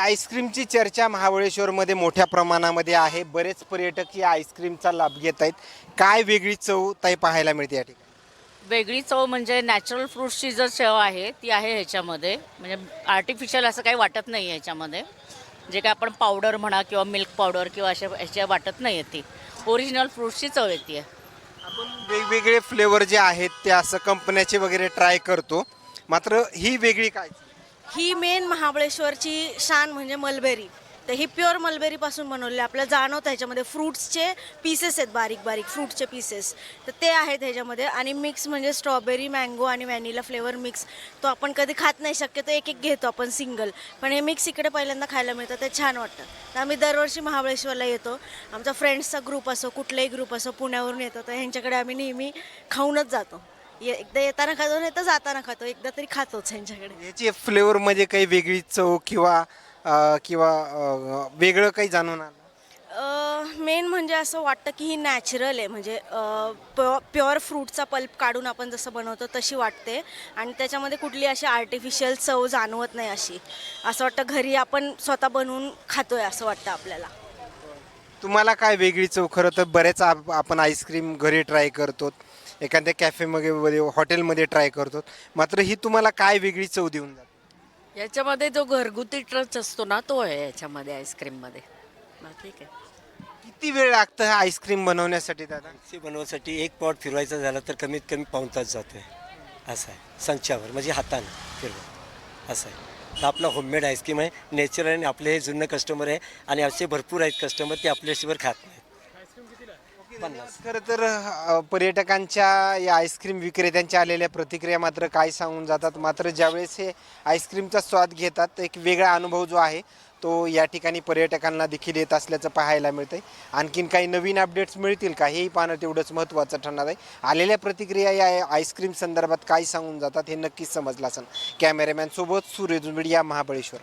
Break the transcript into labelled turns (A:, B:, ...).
A: आईस्क्रीमची चर्चा महाबळेश्वरमध्ये मोठ्या प्रमाणामध्ये आहे. बरेच पर्यटक या आईस्क्रीमचा लाभ घेत आहेत. काय वेगळी चव ताई पाहायला मिळते या ठिकाणी?
B: वेगळी चव म्हणजे नॅचरल फ्रूट्सची जर चव आहे ती आहे ह्याच्यामध्ये. म्हणजे आर्टिफिशियल असं काही वाटत नाही आहे ह्याच्यामध्ये. जे काय आपण पावडर म्हणा किंवा मिल्क पावडर किंवा अशा ह्याच्या वाटत नाही आहे ती. ओरिजिनल फ्रूट्सची चव येते आहे.
A: आपण वेगवेगळे फ्लेवर जे आहेत ते असं कंपन्याचे वगैरे ट्राय करतो, मात्र ही वेगळी काय?
C: ही मेन महाबळेश्वरची शान म्हणजे मलबेरी. तर ही प्युअर मलबेरीपासून बनवलेली आपल्याला जाणवतं. ह्याच्यामध्ये फ्रूट्सचे पीसेस आहेत, बारीक बारीक फ्रूटचे पीसेस, तर ते आहेत ह्याच्यामध्ये. आणि मिक्स म्हणजे स्ट्रॉबेरी, मँगो आणि व्हॅनिला फ्लेवर मिक्स. तो आपण कधी खात नाही, शक्यतो एक एक घेतो आपण सिंगल, पण हे मिक्स इकडे पहिल्यांदा खायला मिळतं, ते छान वाटतं. तर आम्ही दरवर्षी महाबळेश्वरला येतो. आमचा फ्रेंड्सचा ग्रुप असो, कुठलाही ग्रुप असो, पुण्यावरून येतो, तर ह्यांच्याकडे आम्ही नेहमी खाऊनच जातो. एकदा येताना खातो, नाही तर जाताना खातो, एकदा तरी खातोच ह्यांच्याकडे.
A: याची फ्लेवरमध्ये काही वेगळी चव किंवा वेगळं काही जाणून आलं?
C: मेन म्हणजे असं वाटतं की ही नॅचरल आहे. म्हणजे प्युअर फ्रूटचा पल्प काढून आपण जसं बनवतो तशी वाटते. आणि त्याच्यामध्ये कुठली अशी आर्टिफिशियल चव जाणवत नाही. अशी असं वाटतं घरी आपण स्वतः बनवून खातोय असं वाटतं आपल्याला.
A: तुम्हाला काय वेगळी चव? खरं तर बरेच आपण आईस्क्रीम घरी ट्राय करतो, एखाद्या कॅफेमध्ये हॉटेलमध्ये ट्राय करतो, मात्र ही तुम्हाला काय वेगळी चव देऊन जाते?
D: याच्यामध्ये जो घरगुती टच असतो ना, तो आहे याच्यामध्ये आईस्क्रीममध्ये. ठीक आहे.
A: किती वेळ लागतं हा आईस्क्रीम बनवण्यासाठी दादा?
E: मिक्सी बनवण्यासाठी एक पॉट फिरवायचा झाला तर कमीत कमी पाऊण तास जातो आहे. असं आहे संचावर, म्हणजे हाताने फिरवा असं आहे. तर आपला होममेड आईस्क्रीम आहे, नॅचरल, आणि आपले हे जुनं कस्टमर आहे आणि असे भरपूर आहेत कस्टमर ते आपल्याशिवाय खात नाहीत. 50.
A: खरं तर पर्यटकांच्या या आईस्क्रीम विक्रेत्यांच्या आलेल्या प्रतिक्रिया मात्र काय सांगून जातात. मात्र ज्यावेळेस हे आईस्क्रीमचा स्वाद घेतात एक वेगळा अनुभव जो आहे तो या ठिकाणी पर्यटकांना देखील येत असल्याचं पाहायला मिळतंय. आणखीन काही नवीन अपडेट्स मिळतील का हेही पाहणं तेवढंच महत्त्वाचं ठरणार आहे. आलेल्या प्रतिक्रिया या आईस्क्रीम संदर्भात काय सांगून जातात हे नक्कीच समजलं असेल. कॅमेरामॅन सोबत सूर्य मीडिया, महाबळेश्वर.